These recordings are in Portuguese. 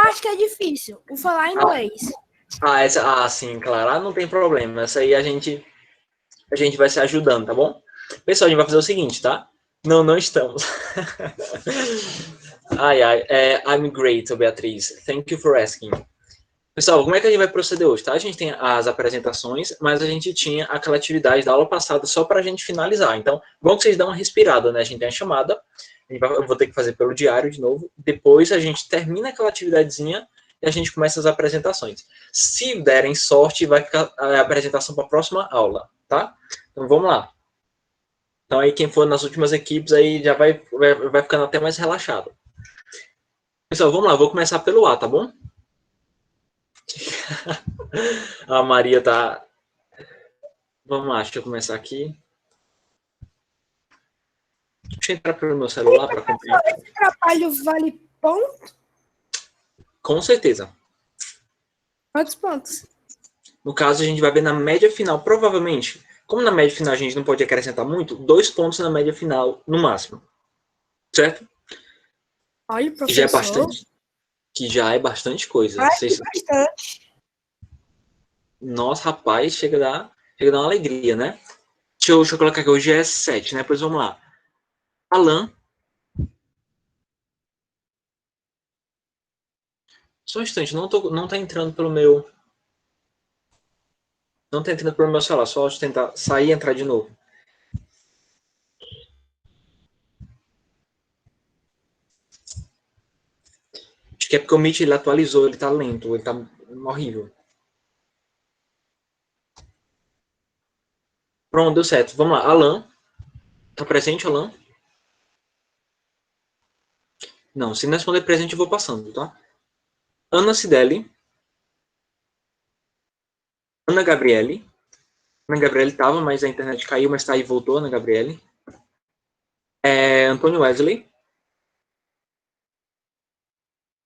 parte que é difícil, o falar inglês. Sim, claro. Não tem problema. Essa aí a gente vai se ajudando, tá bom? Pessoal, a gente vai fazer o seguinte, tá? Não estamos. I'm great, Beatriz. Thank you for asking. Pessoal, como é que a gente vai proceder hoje, tá? A gente tem as apresentações, mas a gente tinha aquela atividade da aula passada só para a gente finalizar. Então, bom que vocês dão uma respirada, né? A gente tem a chamada, eu vou ter que fazer pelo diário de novo. Depois a gente termina aquela atividadezinha e a gente começa as apresentações. Se derem sorte, vai ficar a apresentação para a próxima aula, tá? Então, vamos lá. Então, aí quem for nas últimas equipes, aí já vai ficando até mais relaxado. Pessoal, vamos lá. Vou começar pelo A, tá bom? A Maria tá... Vamos lá, deixa eu começar aqui. Deixa eu entrar pelo meu celular para acompanhar. Esse trabalho vale ponto? Com certeza. Quantos pontos? No caso, a gente vai ver na média final, provavelmente. Como na média final a gente não pode acrescentar muito, 2 pontos na média final, no máximo. Certo? Olha, professor. Que já é bastante coisa. Bastante. Nossa, rapaz, chega a dar uma alegria, né? Deixa eu colocar aqui, hoje é 7, né? Pois vamos lá. Alan. Só um instante, não tá entrando pelo meu... Não tá entrando pelo meu celular, só deixa eu tentar sair e entrar de novo. Acho que é porque o Meet ele atualizou, ele tá lento, ele tá horrível. Pronto, deu certo. Vamos lá. Alan. Tá presente, Alan? Não, se não responder presente, eu vou passando, tá? Ana Cidelli. Ana Gabriele. Ana Gabriele tava, mas a internet caiu, mas tá aí, voltou, Ana Gabriele. Antônio Wesley.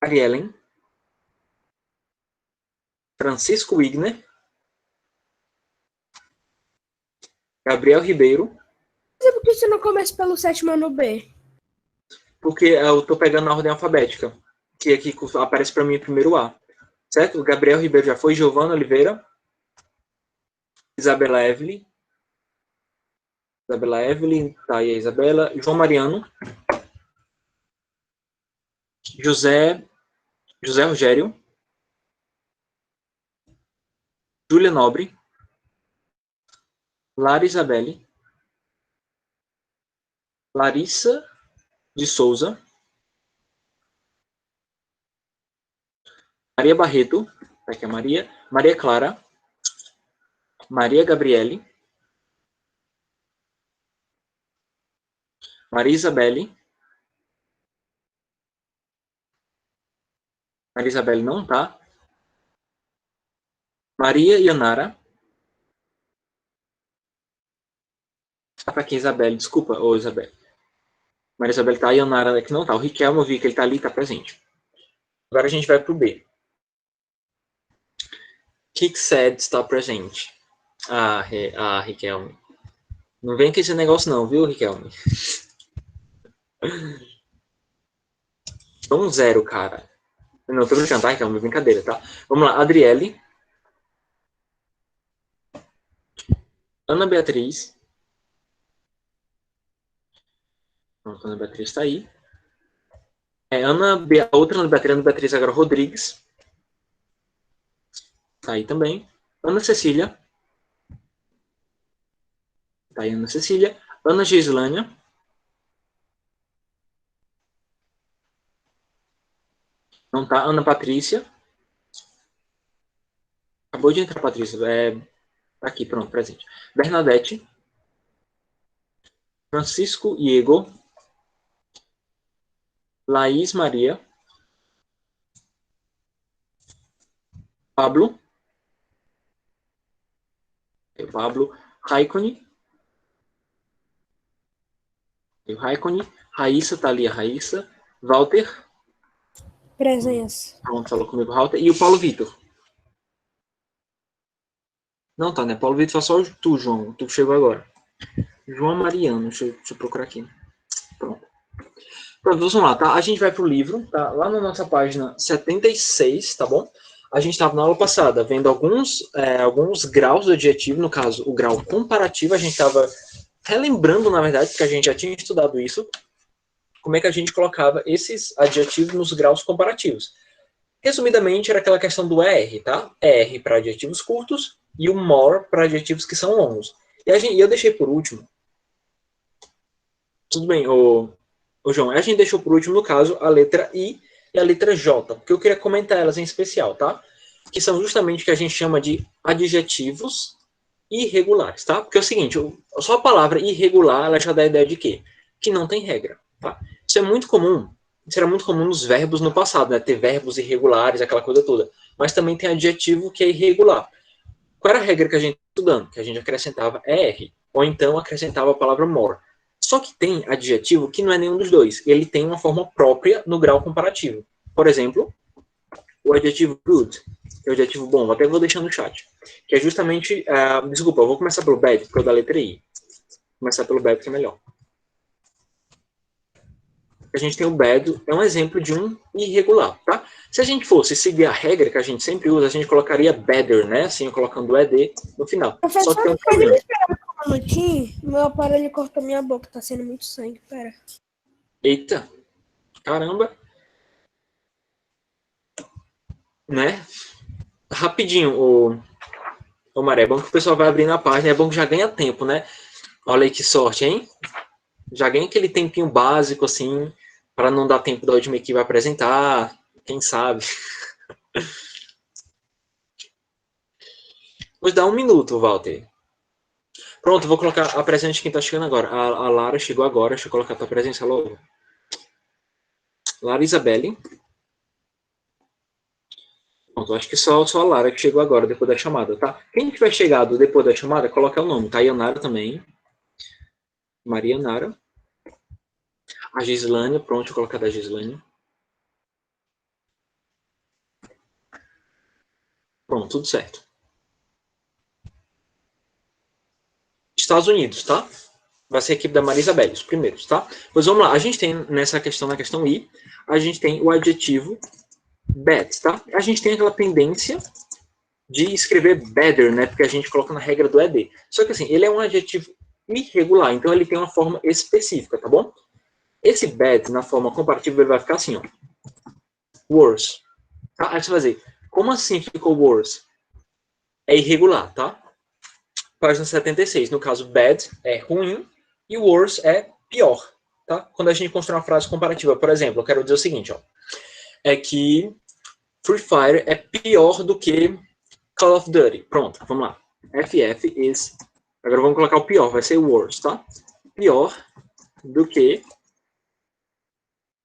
Ariellen. Francisco Wigner. Gabriel Ribeiro. Mas por que você não começa pelo 7º ano B? Porque eu tô pegando na ordem alfabética, que aqui aparece para mim primeiro A. Certo? Gabriel Ribeiro já foi, Giovana Oliveira. Isabela Evelyn. Tá aí a Isabela. João Mariano. José Rogério. Júlia Nobre. Lara Isabelle. Larissa de Souza. Maria Barreto. Aqui é Maria. Maria Clara. Maria Gabriele. Maria Isabelle. Maria Isabelle não tá. Maria Yanara. Tá aqui, Isabelle. Desculpa, Isabelle. Maria Isabelle tá. A Yanara que não tá. O Riquelme, eu vi que ele tá ali, tá presente. Agora a gente vai pro B. Kickset está presente. Riquelme. Não vem com esse negócio não, viu, Riquelme? Então, 0, cara. Não, tô brincando, tá, Riquelme? Brincadeira, tá? Vamos lá. Adriele. Ana Beatriz. Pronto, Ana Beatriz tá aí. Outra Ana Beatriz agora Rodrigues. Tá aí também. Ana Cecília. Tá aí Ana Cecília. Ana Gislânia. Não tá. Ana Patrícia. Acabou de entrar, Patrícia. Tá aqui, pronto, presente. Bernadette. Francisco Diego. Laís Maria. Pablo. Raikkonen. Raíssa, tá ali a Raíssa. Walter. Presença. Pronto, falou comigo, Walter. E o Paulo Vitor. Não tá, né? Paulo Vitor, só tu, João. Tu chegou agora. João Mariano. Deixa eu procurar aqui. Pronto. Pronto, vamos lá, tá? A gente vai pro livro, tá? Lá na nossa página 76, tá bom? A gente estava na aula passada vendo alguns graus do adjetivo, no caso, o grau comparativo, a gente estava relembrando, na verdade, porque a gente já tinha estudado isso, como é que a gente colocava esses adjetivos nos graus comparativos. Resumidamente, era aquela questão do ER, tá? ER para adjetivos curtos e o more para adjetivos que são longos. E eu deixei por último. Tudo bem, ô João. A gente deixou por último, no caso, a letra I e a letra J, porque eu queria comentar elas em especial, tá? Que são justamente o que a gente chama de adjetivos irregulares, tá? Porque é o seguinte, só a palavra irregular, ela já dá a ideia de quê? Que não tem regra, tá? Isso é muito comum, isso era muito comum nos verbos no passado, né? Ter verbos irregulares, aquela coisa toda. Mas também tem adjetivo que é irregular. Qual era a regra que a gente estava estudando? Que a gente acrescentava ER, ou então acrescentava a palavra more. Só que tem adjetivo que não é nenhum dos dois. Ele tem uma forma própria no grau comparativo. Por exemplo, o adjetivo good, que é o adjetivo bom, até vou deixar no chat. Que é justamente, desculpa, eu vou começar pelo bad, porque é o da letra I. Vou começar pelo bad, que é melhor. A gente tem o bad, é um exemplo de um irregular, tá? Se a gente fosse seguir a regra que a gente sempre usa, a gente colocaria better, né? Assim, colocando o ED no final. Professor, Só que tem um pode me problema. esperar um minutinho? Meu aparelho cortou minha boca, tá sendo muito sangue, pera. Eita, caramba. Né? Rapidinho, o Maré, é bom que o pessoal vai abrindo a página, é bom que já ganha tempo, né? Olha aí que sorte, hein? Já ganha aquele tempinho básico, assim, para não dar tempo da última equipe apresentar, quem sabe. Vou dar um minuto, Walter. Pronto, vou colocar a presença de quem tá chegando agora. A Lara chegou agora, deixa eu colocar a tua presença logo. Lara Isabelle. Pronto, acho que só a Lara que chegou agora, depois da chamada, tá? Quem tiver chegado depois da chamada, coloca o nome, tá? Ionara também. Maria Nara. A Gislane, pronto, deixa eu colocar da Gislane. Pronto, tudo certo. Estados Unidos, tá? Vai ser a equipe da Maria Isabelle, os primeiros, tá? Pois vamos lá, a gente tem nessa questão, na questão I, a gente tem o adjetivo bad, tá? A gente tem aquela tendência de escrever better, né? Porque a gente coloca na regra do ED. Só que assim, ele é um adjetivo irregular, então ele tem uma forma específica, tá bom? Esse bad, na forma comparativa, ele vai ficar assim, ó. Worse. Tá? Aí você vai dizer, como assim ficou worse? É irregular, tá? Página 76. No caso, bad é ruim e worse é pior, tá? Quando a gente constrói uma frase comparativa, por exemplo, eu quero dizer o seguinte, ó. É que Free Fire é pior do que Call of Duty. Pronto, vamos lá. FF is... Agora vamos colocar o pior, vai ser worse, tá? Pior do que...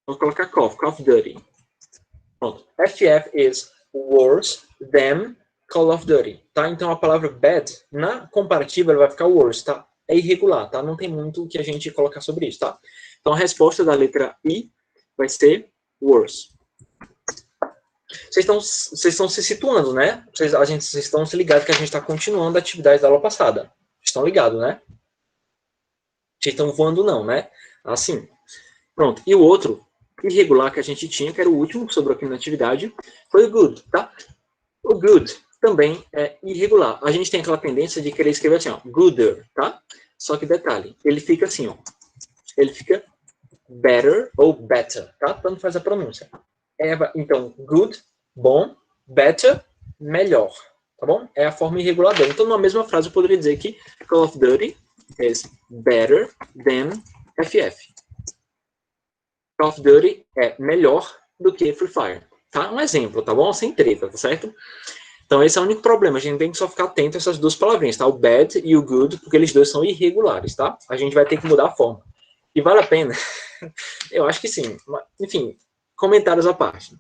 Vamos colocar Call of Duty. Pronto. FF is worse than Call of Duty, tá? Então a palavra bad, na comparativa, ela vai ficar worse, tá? É irregular, tá? Não tem muito o que a gente colocar sobre isso, tá? Então a resposta da letra I vai ser worse. Vocês estão se situando, né? Vocês estão se ligados que a gente está continuando a atividade da aula passada. Estão ligados, né? Vocês estão voando não, né? Assim. Pronto. E o outro irregular que a gente tinha, que era o último que sobrou aqui na atividade, foi o good, tá? O good também é irregular. A gente tem aquela tendência de querer escrever assim, ó, gooder, tá? Só que detalhe, ele fica assim, ó. Ele fica better ou better, tá? Tanto faz a pronúncia. Então, good, bom, better, melhor, tá bom? É a forma irregular dele. Então, numa mesma frase, eu poderia dizer que Call of Duty is better than FF. Call of Duty é melhor do que Free Fire, tá? Um exemplo, tá bom? Sem treta, tá certo? Então, esse é o único problema. A gente tem que só ficar atento a essas duas palavrinhas, tá? O bad e o good, porque eles dois são irregulares, tá? A gente vai ter que mudar a forma. E vale a pena? Eu acho que sim. Enfim, comentários à parte.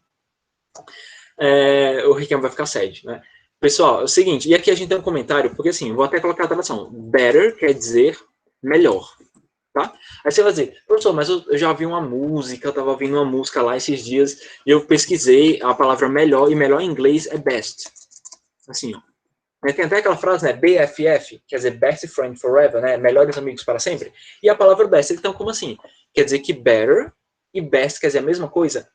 O Riquelme vai ficar sad, né? Pessoal, é o seguinte, e aqui a gente tem um comentário, porque assim, vou até colocar a tradução. Better quer dizer melhor, tá? Aí você vai dizer, professor, mas eu já vi uma música, eu estava ouvindo uma música lá esses dias, e eu pesquisei a palavra melhor, e melhor em inglês é best. Assim, ó. Tem até aquela frase, né, BFF, quer dizer best friend forever, né, melhores amigos para sempre. E a palavra best, então como assim? Quer dizer que better e best quer dizer a mesma coisa?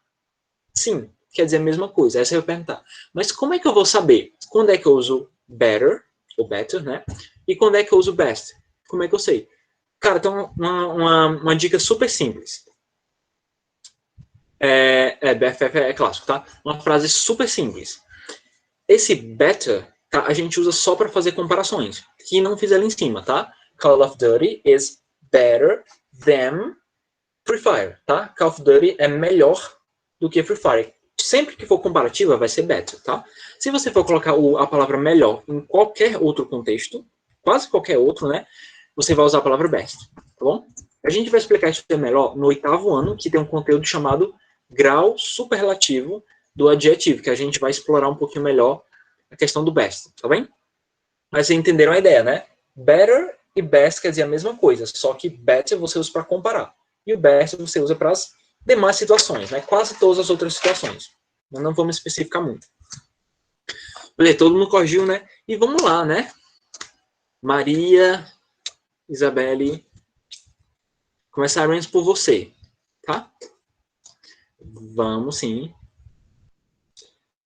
Sim, quer dizer a mesma coisa. Aí você vai perguntar, mas como é que eu vou saber quando é que eu uso better, ou better, né? E quando é que eu uso best? Como é que eu sei? Cara, então uma dica super simples. BFF é clássico, tá? Uma frase super simples. Esse better, tá? A gente usa só para fazer comparações, que não fiz ali em cima, tá? Call of Duty is better than Free Fire, tá? Call of Duty é melhor do que Free Fire. Sempre que for comparativa, vai ser better, tá? Se você for colocar a palavra melhor em qualquer outro contexto, quase qualquer outro, né? Você vai usar a palavra best, tá bom? A gente vai explicar isso melhor no 8º ano, que tem um conteúdo chamado grau superlativo do adjetivo, que a gente vai explorar um pouquinho melhor a questão do best, tá bem? Mas vocês entenderam a ideia, né? Better e best quer dizer a mesma coisa, só que better você usa para comparar. E o best você usa para as demais situações, né? Quase todas as outras situações. Mas não vamos especificar muito. Beleza, todo mundo corrigiu, né? E vamos lá, né? Maria, Isabelle, começaremos por você, tá? Vamos sim.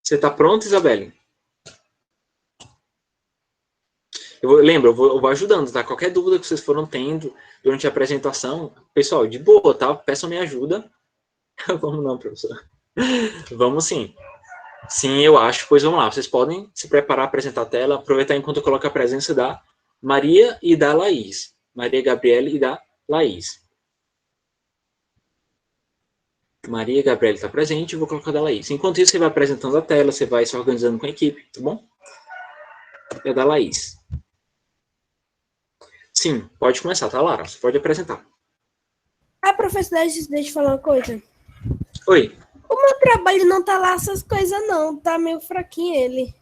Você tá pronto, Isabelle? Eu vou ajudando, tá? Qualquer dúvida que vocês foram tendo durante a apresentação, pessoal, de boa, tá? Peçam minha ajuda. Vamos não, professor. Vamos sim. Sim, eu acho. Pois vamos lá. Vocês podem se preparar, apresentar a tela, aproveitar enquanto eu coloco a presença da Maria e da Laís. Maria Gabriele e da Laís. Maria Gabriele está presente, eu vou colocar da Laís. Enquanto isso, você vai apresentando a tela, você vai se organizando com a equipe, tá bom? É a da Laís. Sim, pode começar, tá, Lara? Você pode apresentar. Professor, deixa eu falar uma coisa. Oi. O meu trabalho não tá lá essas coisas, não. Tá meio fraquinho ele.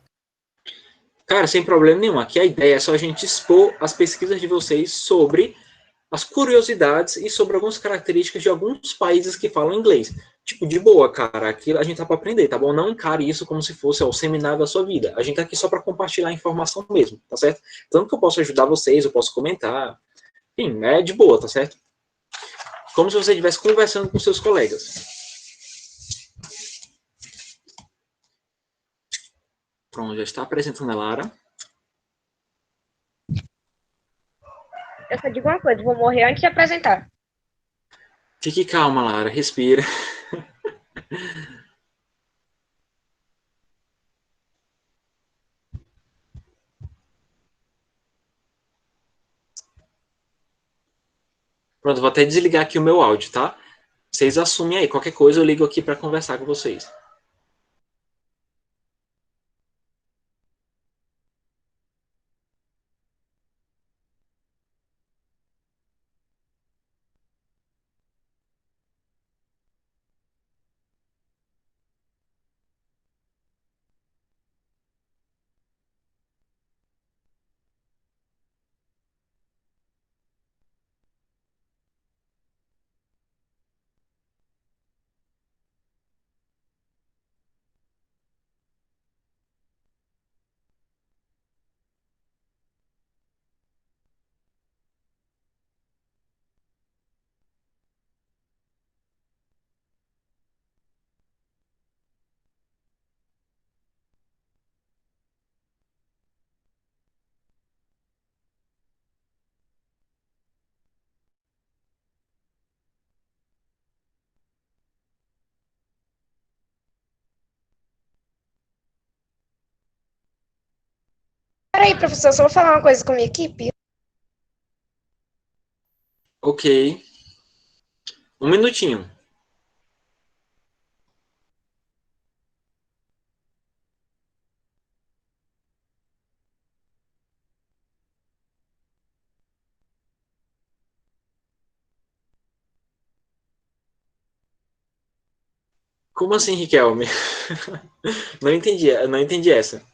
Cara, sem problema nenhum. Aqui a ideia é só a gente expor as pesquisas de vocês sobre as curiosidades e sobre algumas características de alguns países que falam inglês. Tipo, de boa, cara, aqui a gente tá para aprender, tá bom? Não encare isso como se fosse o seminário da sua vida. A gente tá aqui só para compartilhar informação mesmo, tá certo? Tanto que eu posso ajudar vocês, eu posso comentar. Enfim, é de boa, tá certo? Como se você estivesse conversando com seus colegas. Pronto, já está apresentando a Lara. Eu só digo uma coisa, vou morrer antes de apresentar. Fique calma, Lara, respira. Pronto, vou até desligar aqui o meu áudio, tá? Vocês assumem aí, qualquer coisa eu ligo aqui para conversar com vocês. Peraí, professor, só vou falar uma coisa com a minha equipe. Ok. Um minutinho. Como assim, Riquelme? Não entendi essa.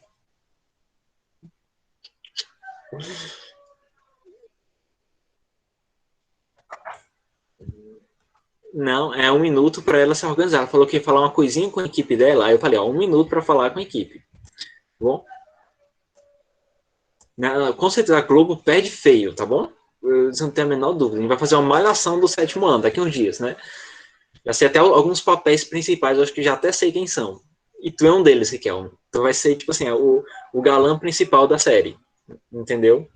Não, é um minuto para ela se organizar. Ela falou que ia falar uma coisinha com a equipe dela. Aí eu falei, ó, um minuto para falar com a equipe. Tá bom? Com certeza a Globo perde feio, tá bom? Você não tem a menor dúvida. A gente vai fazer uma malhação do 7º ano daqui a uns dias, né? Já sei até alguns papéis principais, eu acho que já até sei quem são. E tu é um deles, Riquelme. Tu vai ser, tipo assim, o galã principal da série. Entendeu?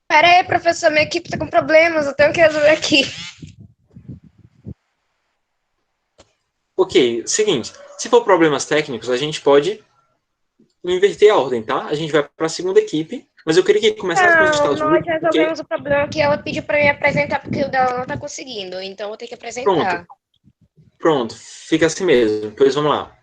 Pera aí, professor, minha equipe tá com problemas, eu tenho que resolver aqui. Ok, seguinte. Se for problemas técnicos, a gente pode inverter a ordem, tá? A gente vai para a segunda equipe, mas eu queria que começasse com os Não, Estados nós Unidos, porque... resolvemos o problema que ela pediu pra me apresentar, porque o dela não tá conseguindo, então eu vou ter que Pronto, apresentar. pronto. Fica assim mesmo. Pois vamos lá.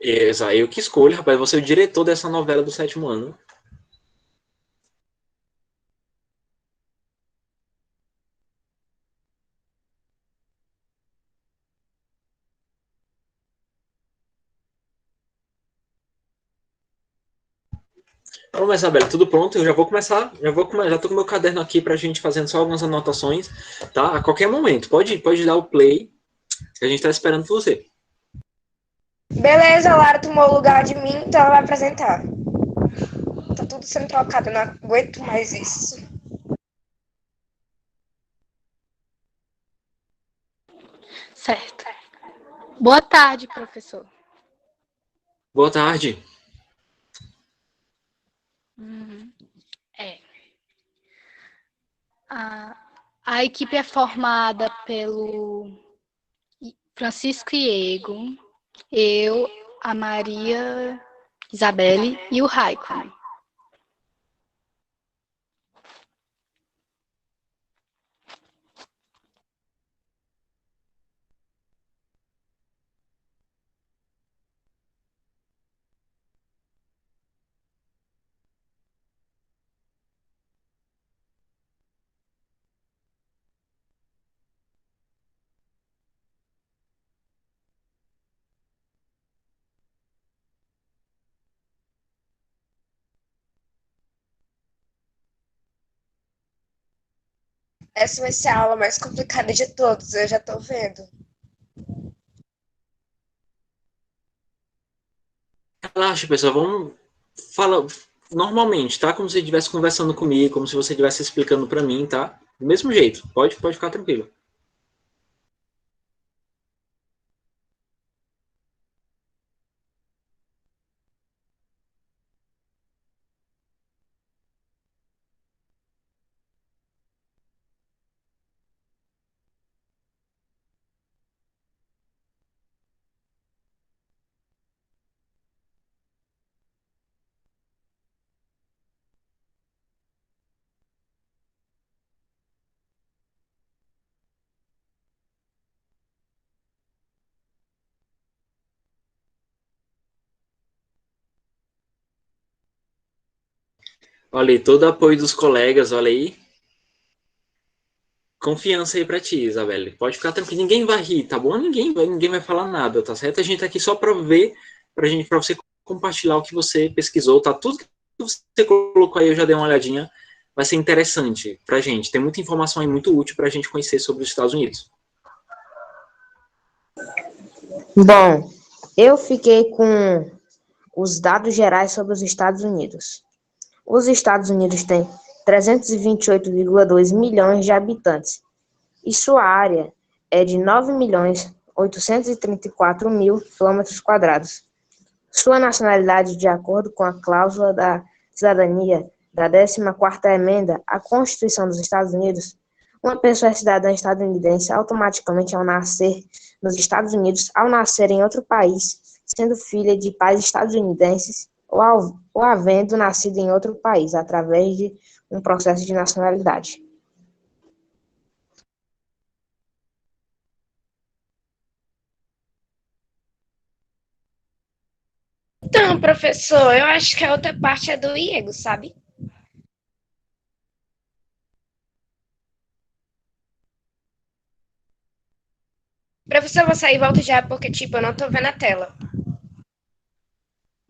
Exato, eu que escolho, rapaz. Você é o diretor dessa novela do sétimo ano. Vamos, Isabela, tudo pronto? Eu já vou começar. Já tô com meu caderno aqui pra gente fazendo só algumas anotações, tá? A qualquer momento. Pode dar o play, que a gente tá esperando por você. Beleza, a Lara tomou o lugar de mim, então ela vai apresentar. Tá tudo sendo trocado, eu não aguento mais isso. Certo. Boa tarde, professor. Boa tarde. É. A equipe é formada pelo Francisco Iego, eu, a Maria Isabelle e o Raikkonen. Essa vai ser a aula mais complicada de todos, eu já tô vendo. Relaxa, pessoal. Vamos falar normalmente, tá? Como se você estivesse conversando comigo, como se você estivesse explicando pra mim, tá? Do mesmo jeito. Pode ficar tranquilo. Olha aí, todo apoio dos colegas, olha aí. Confiança aí pra ti, Isabelle. Pode ficar tranquilo. Ninguém vai rir, tá bom? Ninguém vai falar nada, tá certo? A gente tá aqui só pra ver, pra você compartilhar o que você pesquisou, tá? Tudo que você colocou aí, eu já dei uma olhadinha. Vai ser interessante pra gente. Tem muita informação aí muito útil pra gente conhecer sobre os Estados Unidos. Bom, eu fiquei com os dados gerais sobre os Estados Unidos. Os Estados Unidos têm 328,2 milhões de habitantes e sua área é de 9.834.000 quilômetros quadrados. Sua nacionalidade, de acordo com a cláusula da cidadania da 14ª emenda à Constituição dos Estados Unidos, uma pessoa é cidadã estadunidense automaticamente ao nascer nos Estados Unidos, ao nascer em outro país, sendo filha de pais estadunidenses ou havendo nascido em outro país, através de um processo de nacionalidade. Então, professor, eu acho que a outra parte é do Iego, sabe? Professor, eu vou sair e volto já, porque, tipo, eu não tô vendo a tela.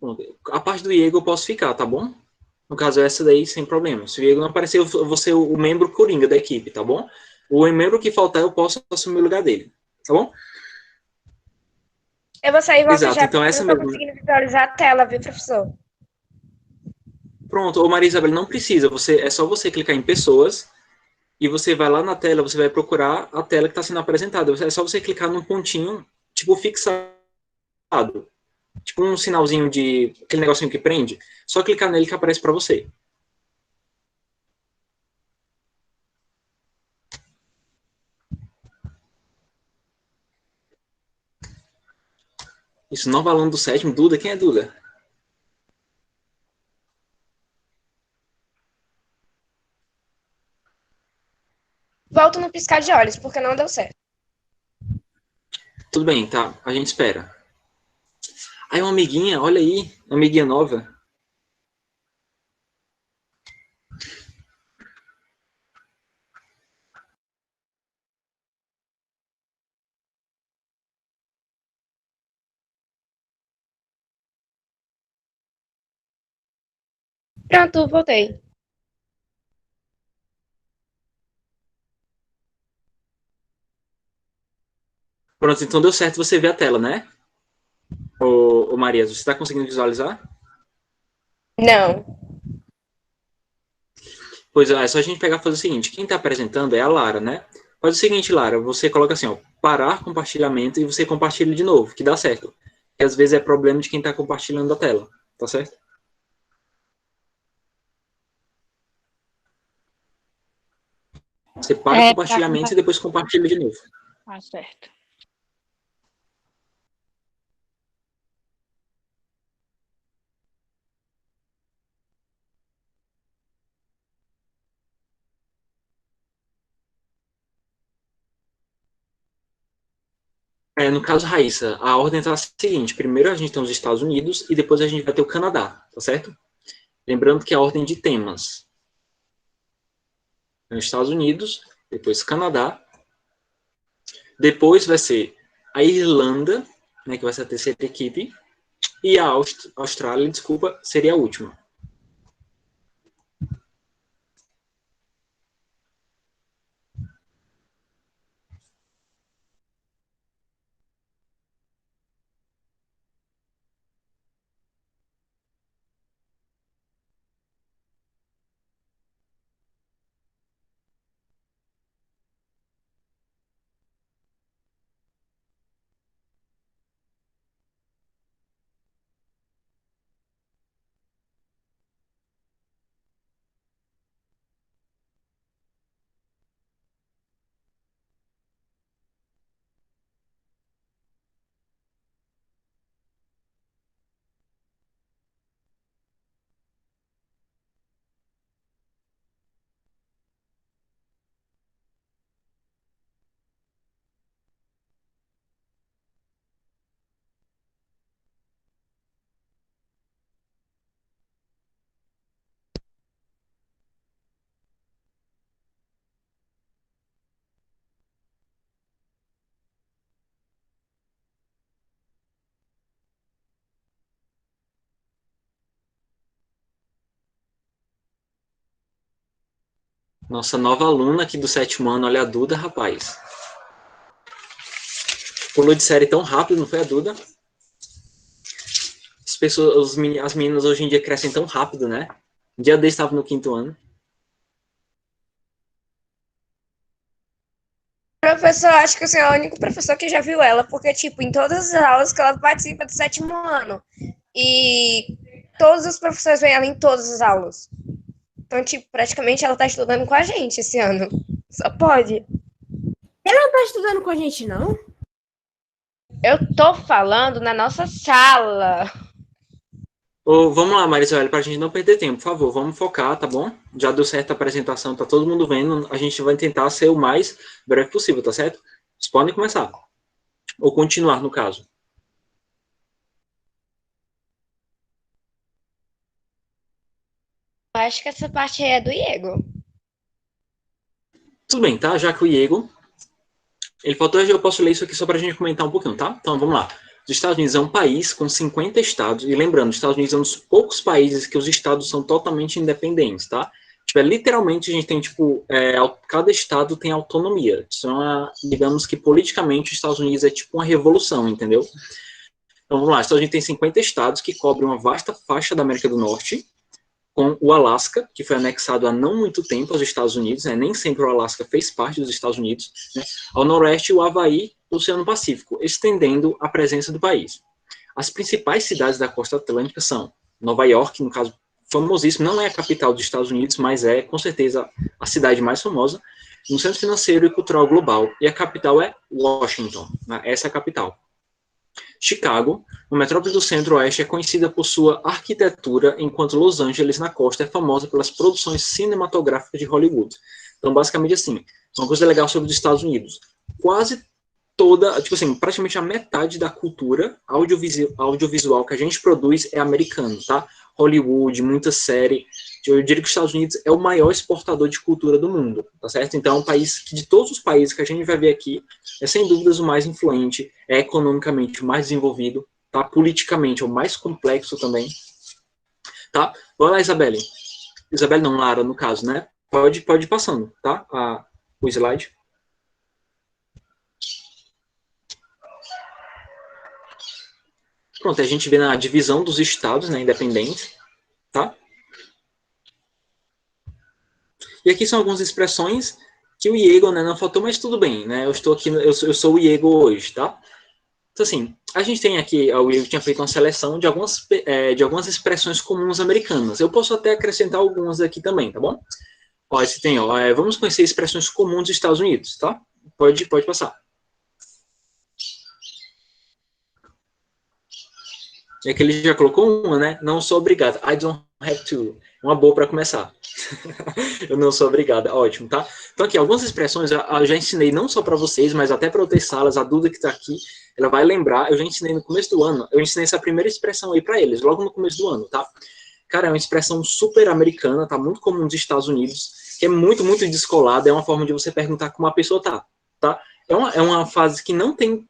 Bom, a parte do Diego eu posso ficar, tá bom? No caso, essa daí, sem problema. Se o Diego não aparecer, eu vou ser o membro coringa da equipe, tá bom? O membro que faltar, eu posso assumir o lugar dele, tá bom? Eu vou sair e volto Exato, já, então porque eu essa não tô mesmo. conseguindo visualizar a tela, viu, professor? Pronto, ô Maria Isabel, não precisa, é só você clicar em pessoas e você vai lá na tela, você vai procurar a tela que está sendo apresentada. É só você clicar num pontinho, tipo, fixado. Tipo um sinalzinho de... aquele negocinho que prende. Só clicar nele que aparece para você. Isso, novo aluno do sétimo. Duda, quem é Duda? Volto no piscar de olhos, porque não deu certo. Tudo bem, tá. A gente espera. Aí uma amiguinha, olha aí. Uma amiguinha nova. Pronto, voltei. Pronto, então deu certo você ver a tela, né? Ô Maria, você está conseguindo visualizar? Não. Pois é só a gente pegar e fazer o seguinte. Quem está apresentando é a Lara, né? Faz o seguinte, Lara. Você coloca assim, ó. Parar compartilhamento e você compartilha de novo, que dá certo. E às vezes é problema de quem está compartilhando a tela. Tá certo? Você para o compartilhamento e depois compartilha de novo. Ah, certo. No caso, Raíssa, a ordem está a seguinte. Primeiro a gente tem os Estados Unidos e depois a gente vai ter o Canadá, tá certo? Lembrando que é a ordem de temas. Então, Estados Unidos, depois Canadá. Depois vai ser a Irlanda, né, que vai ser a terceira equipe. E a Austrália, desculpa, seria a última. Nossa nova aluna aqui do sétimo ano, olha a Duda, rapaz. Pulou de série tão rápido, não foi a Duda? As meninas hoje em dia crescem tão rápido, né? Um dia desse estava no quinto ano. Professor, acho que o senhor é o único professor que já viu ela, porque, tipo, em todas as aulas que ela participa do sétimo ano. E todos os professores veem ela em todas as aulas. Então, tipo, praticamente ela tá estudando com a gente esse ano. Só pode. Ela não tá estudando com a gente, não? Eu tô falando na nossa sala. Vamos lá, Marisol, para a gente não perder tempo, por favor, vamos focar, tá bom? Já deu certo a apresentação, tá todo mundo vendo, a gente vai tentar ser o mais breve possível, tá certo? Vocês podem começar, ou continuar, no caso. Eu acho que essa parte aí é do Diego. Tudo bem, tá? Já que o Diego, ele faltou, eu posso ler isso aqui só para a gente comentar um pouquinho, tá? Então, vamos lá. Os Estados Unidos é um país com 50 estados, e lembrando, os Estados Unidos é um dos poucos países que os estados são totalmente independentes, tá? Tipo, literalmente, a gente tem, tipo, cada estado tem autonomia. Então, digamos que politicamente, os Estados Unidos é tipo uma revolução, entendeu? Então, vamos lá, os Estados Unidos tem 50 estados que cobrem uma vasta faixa da América do Norte, com o Alasca, que foi anexado há não muito tempo aos Estados Unidos, né? Nem sempre o Alasca fez parte dos Estados Unidos, né? Ao noroeste, o Havaí, o Oceano Pacífico, estendendo a presença do país. As principais cidades da costa atlântica são Nova York, no caso, famosíssimo, não é a capital dos Estados Unidos, mas é, com certeza, a cidade mais famosa, no centro financeiro e cultural global, e a capital é Washington, né? Essa é a capital. Chicago, uma metrópole do centro-oeste, é conhecida por sua arquitetura, enquanto Los Angeles, na costa, é famosa pelas produções cinematográficas de Hollywood. Então, basicamente assim, uma coisa legal sobre os Estados Unidos. Quase toda, tipo assim, praticamente a metade da cultura audiovisual que a gente produz é americano, tá? Hollywood, muita série. Eu diria que os Estados Unidos é o maior exportador de cultura do mundo, tá certo? Então, é um país que, de todos os países que a gente vai ver aqui, é sem dúvidas o mais influente, é economicamente o mais desenvolvido, tá? Politicamente é o mais complexo também, tá? Vai lá, Isabelle. Isabelle não, Lara, no caso, né? Pode ir passando, tá? O slide. Pronto, a gente vê na divisão dos estados, né, independentes, tá? E aqui são algumas expressões que o Iego, né, não faltou, mas tudo bem, né? Eu estou aqui, eu sou o Iego hoje, tá? Então, assim, a gente tem aqui, o Iego tinha feito uma seleção de algumas expressões comuns americanas. Eu posso até acrescentar algumas aqui também, tá bom? Ó, esse tem, ó, vamos conhecer expressões comuns dos Estados Unidos, tá? Pode passar. E aqui ele já colocou uma, né? Não sou obrigado. I don't have to. Uma boa para começar. Eu não sou obrigada. Ótimo, tá? Então aqui, algumas expressões eu já ensinei não só para vocês, mas até para outras salas. A Duda que está aqui, ela vai lembrar. Eu já ensinei no começo do ano. Eu ensinei essa primeira expressão aí para eles, logo no começo do ano, tá? Cara, é uma expressão super americana, tá? Muito comum nos Estados Unidos, que é muito, muito descolada. É uma forma de você perguntar como a pessoa tá? É uma fase que não tem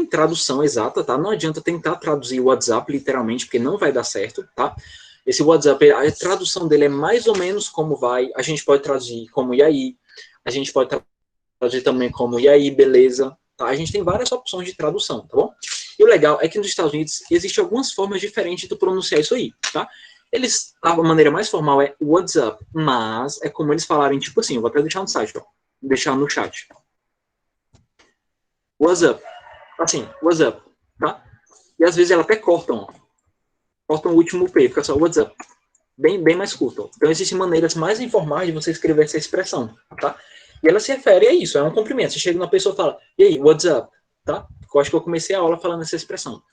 tradução exata, tá? Não adianta tentar traduzir o WhatsApp literalmente, porque não vai dar certo, tá? Esse WhatsApp, a tradução dele é mais ou menos como vai. A gente pode traduzir como e aí, a gente pode traduzir também como e aí, beleza, tá? A gente tem várias opções de tradução, tá bom? E o legal é que nos Estados Unidos existem algumas formas diferentes de pronunciar isso aí, tá? A maneira mais formal é WhatsApp, mas é como eles falarem, tipo assim, eu vou até deixar no site, ó, deixar no chat. What's up? Assim, what's up, tá? E às vezes elas até cortam o último P, fica só what's up. Bem mais curto. Ó. Então existem maneiras mais informais de você escrever essa expressão, tá? E ela se refere a isso, é um cumprimento. Você chega numa pessoa e fala, e aí, what's up? Tá? Eu acho que eu comecei a aula falando essa expressão.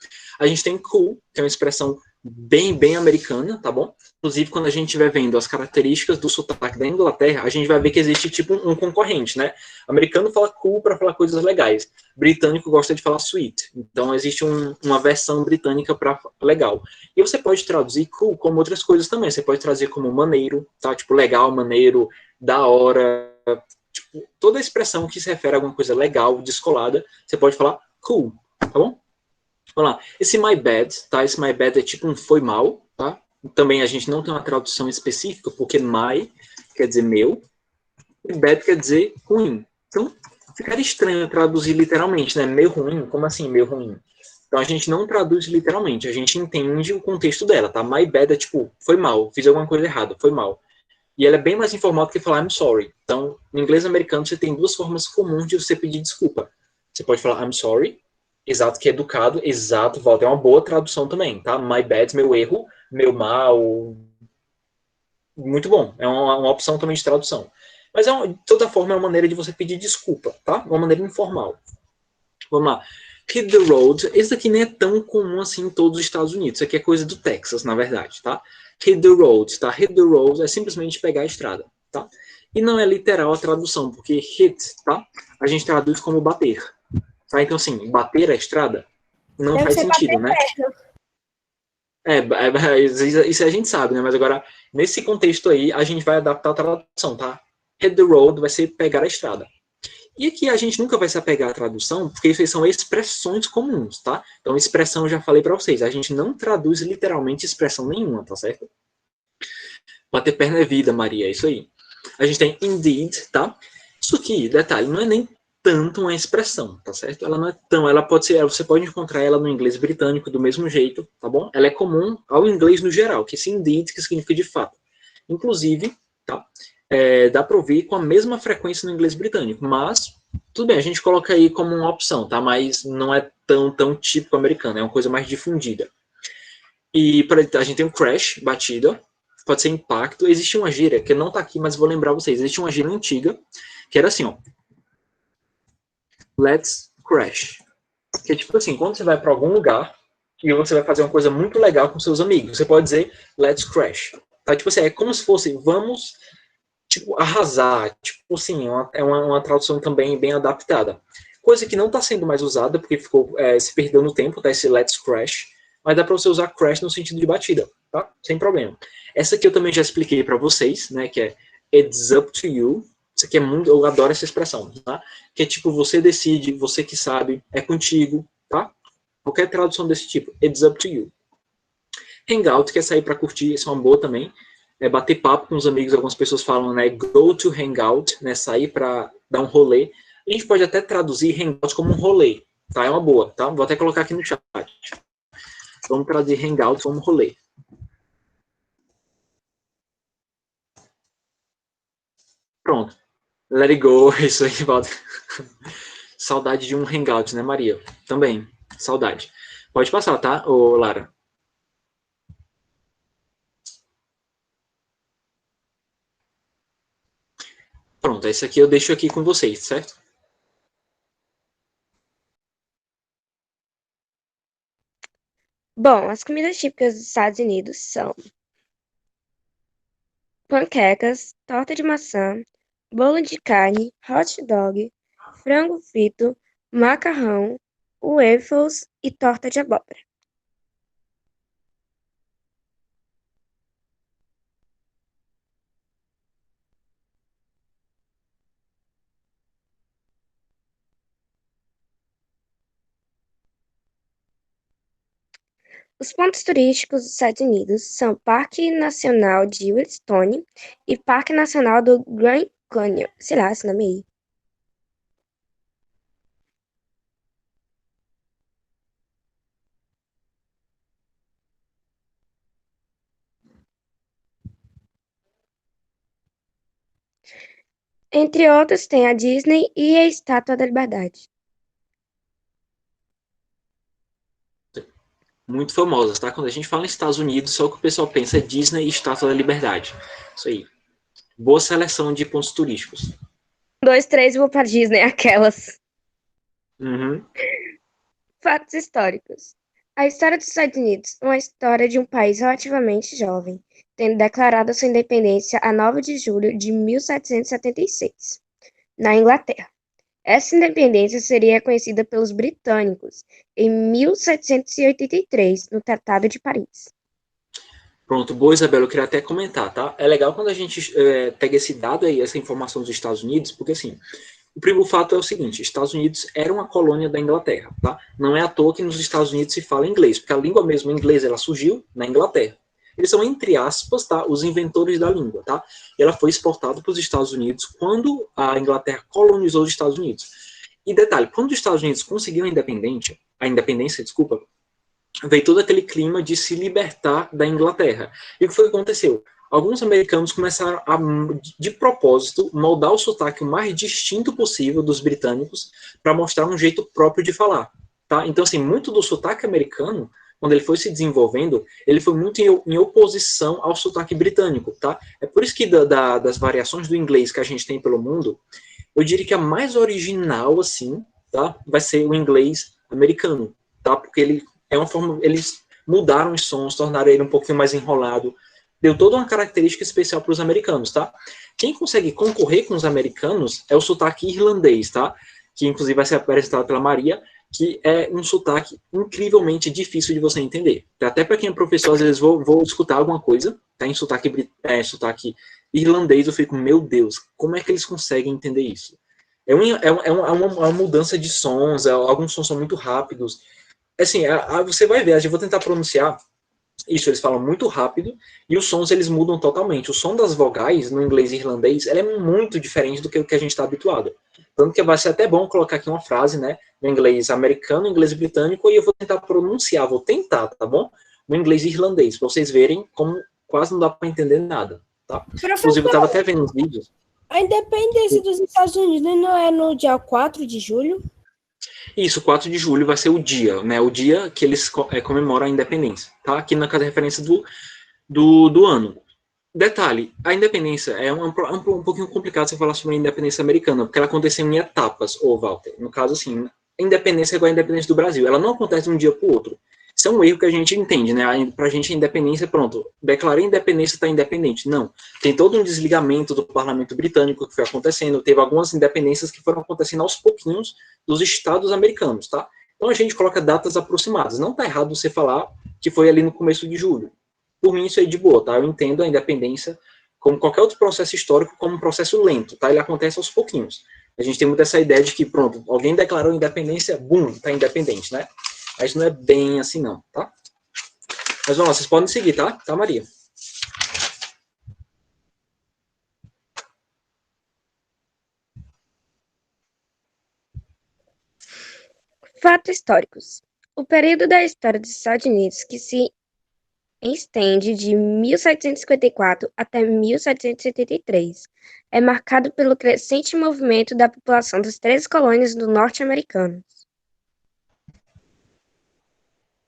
A gente tem cool, que é uma expressão bem americana, tá bom? Inclusive, quando a gente estiver vendo as características do sotaque da Inglaterra, a gente vai ver que existe tipo um concorrente, né? O americano fala cool para falar coisas legais. O britânico gosta de falar sweet. Então, existe uma versão britânica para legal. E você pode traduzir cool como outras coisas também. Você pode traduzir como maneiro, tá? Tipo, legal, maneiro, da hora. Tipo, toda expressão que se refere a alguma coisa legal, descolada, você pode falar cool, tá bom? Vamos lá. Esse my bad, tá? Esse my bad é tipo um foi mal, tá? Também a gente não tem uma tradução específica, porque my quer dizer meu, e bad quer dizer ruim. Então, ficaria estranho traduzir literalmente, né? Meu ruim, como assim meu ruim? Então, a gente não traduz literalmente, a gente entende o contexto dela, tá? My bad é tipo, foi mal, fiz alguma coisa errada, foi mal. E ela é bem mais informal do que falar I'm sorry. Então, no inglês americano, você tem duas formas comuns de você pedir desculpa. Você pode falar I'm sorry, exato, que é educado, exato, Walter, é uma boa tradução também, tá? My bad, meu erro, meu mal, muito bom, é uma opção também de tradução. Mas, de toda forma, é uma maneira de você pedir desculpa, tá? Uma maneira informal. Vamos lá. Hit the road, esse daqui nem é tão comum assim em todos os Estados Unidos, isso aqui é coisa do Texas, na verdade, tá? Hit the road, tá? Hit the road é simplesmente pegar a estrada, tá? E não é literal a tradução, porque hit, tá? A gente traduz como bater. Tá? Então, assim, bater a estrada não faz sentido, né? Isso a gente sabe, né? Mas agora, nesse contexto aí, a gente vai adaptar a tradução, tá? Hit the road vai ser pegar a estrada. E aqui a gente nunca vai se apegar à tradução, porque isso aí são expressões comuns, tá? Então, expressão eu já falei para vocês, a gente não traduz literalmente expressão nenhuma, tá certo? Bater perna é vida, Maria, é isso aí. A gente tem indeed, tá? Isso aqui, detalhe, não é nem tanto uma expressão, tá certo? Ela não é tão, ela pode ser, você pode encontrar ela no inglês britânico do mesmo jeito, tá bom? Ela é comum ao inglês no geral, que esse indeed, que significa de fato. Inclusive, tá? Dá para ouvir com a mesma frequência no inglês britânico, mas tudo bem, a gente coloca aí como uma opção, tá? Mas não é tão típico americano, é uma coisa mais difundida. E a gente tem o crash, batida, pode ser impacto. Existe uma gíria, que não tá aqui, mas vou lembrar vocês, existe uma gíria antiga, que era assim, ó. Let's crash. Que é tipo assim, quando você vai para algum lugar e você vai fazer uma coisa muito legal com seus amigos, você pode dizer let's crash. Tá? Tipo assim, é como se fosse vamos tipo, arrasar. Tipo assim, é uma tradução também bem adaptada. Coisa que não está sendo mais usada, porque ficou se perdeu no tempo, tá? Esse let's crash. Mas dá para você usar crash no sentido de batida, tá? Sem problema. Essa aqui eu também já expliquei para vocês, né? Que é it's up to you. Isso aqui é muito, eu adoro essa expressão, tá? Que é tipo, você decide, você que sabe, é contigo, tá? Qualquer tradução desse tipo, it's up to you. Hangout, que é sair para curtir, isso é uma boa também. É bater papo com os amigos, algumas pessoas falam, né? Go to hangout, né? Sair para dar um rolê. A gente pode até traduzir hangout como um rolê, tá? É uma boa, tá? Vou até colocar aqui no chat. Vamos traduzir hangout como rolê. Pronto. Let it go, isso aí, volta. Saudade de um hangout, né, Maria? Também, saudade. Pode passar, tá, ô Lara? Pronto, esse aqui eu deixo aqui com vocês, certo? Bom, as comidas típicas dos Estados Unidos são panquecas, torta de maçã, bolo de carne, hot dog, frango frito, macarrão, waffles e torta de abóbora. Os pontos turísticos dos Estados Unidos são Parque Nacional de Yellowstone e Parque Nacional do Grand Canyon. Sei lá, esse nome aí. Entre outros, tem a Disney e a Estátua da Liberdade. Muito famosas, tá? Quando a gente fala em Estados Unidos, só o que o pessoal pensa é Disney e Estátua da Liberdade. Isso aí. Boa seleção de pontos turísticos. 2, 3, vou pra Disney, aquelas. Uhum. Fatos históricos. A história dos Estados Unidos é uma história de um país relativamente jovem, tendo declarado sua independência a 9 de julho de 1776, na Inglaterra. Essa independência seria reconhecida pelos britânicos em 1783, no Tratado de Paris. Pronto, boa, Isabela, eu queria até comentar, tá? É legal quando a gente pega esse dado aí, essa informação dos Estados Unidos, porque assim, o primeiro fato é o seguinte, Estados Unidos era uma colônia da Inglaterra, tá? Não é à toa que nos Estados Unidos se fala inglês, porque a língua mesmo inglesa, ela surgiu na Inglaterra. Eles são, entre aspas, tá, os inventores da língua, tá? E ela foi exportada para os Estados Unidos quando a Inglaterra colonizou os Estados Unidos. E detalhe, quando os Estados Unidos conseguiram a independência, desculpa, veio todo aquele clima de se libertar da Inglaterra. E o que foi que aconteceu? Alguns americanos começaram a, de propósito, moldar o sotaque o mais distinto possível dos britânicos para mostrar um jeito próprio de falar. Tá? Então, assim, muito do sotaque americano, quando ele foi se desenvolvendo, ele foi muito em oposição ao sotaque britânico. Tá? É por isso que das variações do inglês que a gente tem pelo mundo, eu diria que a mais original, assim, tá? Vai ser o inglês americano. Tá? Porque ele é uma forma, eles mudaram os sons, tornaram ele um pouquinho mais enrolado, deu toda uma característica especial para os americanos, tá? Quem consegue concorrer com os americanos é o sotaque irlandês, tá? Que inclusive vai ser apresentado pela Maria, que é um sotaque incrivelmente difícil de você entender. Até para quem é professor, às vezes vou escutar alguma coisa, tá? Em sotaque irlandês, eu fico, meu Deus, como é que eles conseguem entender isso? É uma mudança de sons, alguns sons são muito rápidos. Assim, você vai ver, eu vou tentar pronunciar isso, eles falam muito rápido, e os sons eles mudam totalmente. O som das vogais, no inglês e irlandês, ela é muito diferente do que o que a gente está habituado. Tanto que vai ser até bom colocar aqui uma frase, né, no inglês americano, inglês britânico, e eu vou tentar pronunciar, vou tentar, tá bom? No inglês e irlandês, para vocês verem como quase não dá para entender nada, tá? Inclusive, eu estava até vendo uns vídeos. A independência dos Estados Unidos não é no dia 4 de julho? Isso, 4 de julho vai ser o dia, né? O dia que eles comemoram a independência, tá? Aqui na casa de referência do ano. Detalhe, a independência é um pouquinho complicado você falar sobre a independência americana, porque ela aconteceu em etapas, Walter. No caso, assim, a independência é igual a independência do Brasil. Ela não acontece de um dia para o outro. Isso é um erro que a gente entende, né? Pra gente a independência, pronto, declarei independência, está independente. Não. Tem todo um desligamento do parlamento britânico que foi acontecendo, teve algumas independências que foram acontecendo aos pouquinhos dos estados americanos, tá? Então a gente coloca datas aproximadas. Não tá errado você falar que foi ali no começo de julho. Por mim isso é de boa, tá? Eu entendo a independência como qualquer outro processo histórico como um processo lento, tá? Ele acontece aos pouquinhos. A gente tem muito essa ideia de que, pronto, alguém declarou independência, bum, tá independente, né? Mas não é bem assim não, tá? Mas vamos lá, vocês podem seguir, tá? Tá, Maria? Fatos históricos. O período da história dos Estados Unidos que se estende de 1754 até 1773 é marcado pelo crescente movimento da população das 13 colônias do norte-americano.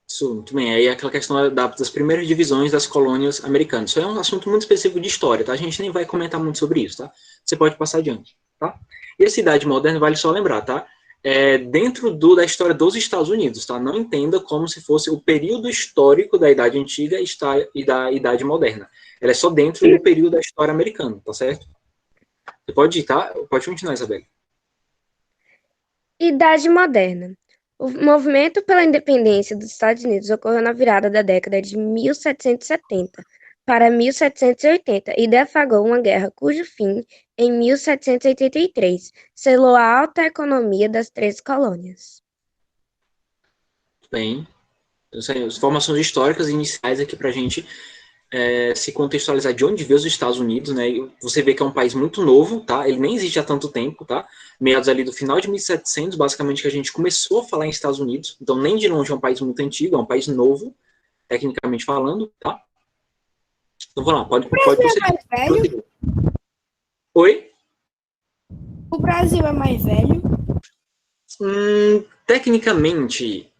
Isso, muito bem. Aí é aquela questão das primeiras divisões das colônias americanas. Isso é um assunto muito específico de história, tá? A gente nem vai comentar muito sobre isso, tá? Você pode passar adiante, tá? E a Idade Moderna, vale só lembrar, tá? É dentro da história dos Estados Unidos, tá? Não entenda como se fosse o período histórico da Idade Antiga e da Idade Moderna. Ela é só dentro do período da história americana, tá certo? Você pode ir, tá? Pode continuar, Isabel. Idade Moderna. O movimento pela independência dos Estados Unidos ocorreu na virada da década de 1770 para 1780 e deflagrou uma guerra cujo fim, em 1783, selou a alta economia das 13 colônias. Bem, as informações históricas iniciais aqui para a gente se contextualizar de onde veio os Estados Unidos, né? Você vê que é um país muito novo, tá? Ele nem existe há tanto tempo, tá? Meados ali do final de 1700, basicamente, que a gente começou a falar em Estados Unidos. Então, nem de longe é um país muito antigo, é um país novo, tecnicamente falando, tá? Então, vamos lá, pode Brasil é mais velho? Oi? O Brasil é mais velho? Tecnicamente,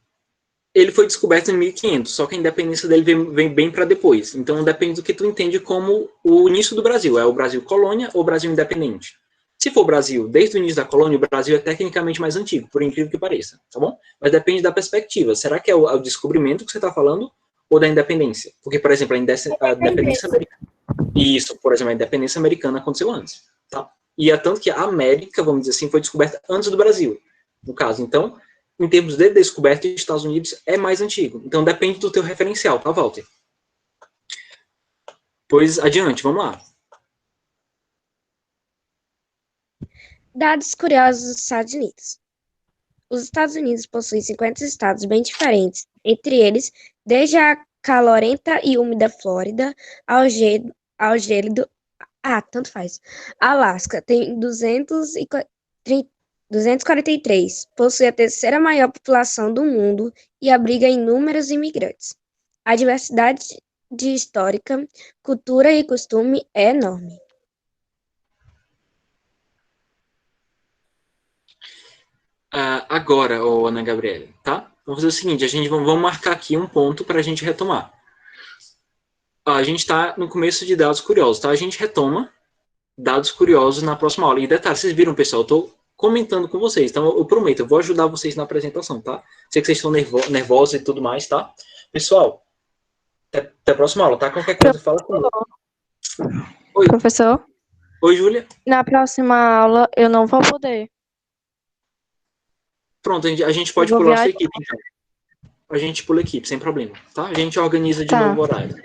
ele foi descoberto em 1500, só que a independência dele vem bem para depois. Então, depende do que tu entende como o início do Brasil. É o Brasil colônia ou o Brasil independente? Se for o Brasil, desde o início da colônia, o Brasil é tecnicamente mais antigo, por incrível que pareça, tá bom? Mas depende da perspectiva. Será que é o descobrimento que você está falando ou da independência? Porque, por exemplo, a independência americana... Isso, por exemplo, a independência americana aconteceu antes, tá? E é tanto que a América, vamos dizer assim, foi descoberta antes do Brasil, no caso. Então, em termos de descoberta, os Estados Unidos é mais antigo. Então, depende do teu referencial, tá, Walter? Pois, adiante, vamos lá. Dados curiosos dos Estados Unidos. Os Estados Unidos possuem 50 estados bem diferentes, entre eles, desde a calorenta e úmida Flórida ao gélido, tanto faz. Alasca tem 243, possui a terceira maior população do mundo e abriga inúmeros imigrantes. A diversidade histórica, cultura e costume é enorme. Agora, Ana Gabriela, tá? Vamos fazer o seguinte, vamos marcar aqui um ponto para a gente retomar. A gente está no começo de dados curiosos, tá? A gente retoma dados curiosos na próxima aula. E detalhe, vocês viram, pessoal, eu estou comentando com vocês, então eu prometo, eu vou ajudar vocês na apresentação, tá? Sei que vocês estão nervosos e tudo mais, tá? Pessoal, até a próxima aula, tá? Qualquer coisa, fala comigo. Oi. Professor? Oi, Júlia. Na próxima aula eu não vou poder. Pronto, a gente pode pular a sua equipe, então. A gente pula a equipe, sem problema, tá? A gente organiza de novo o horário.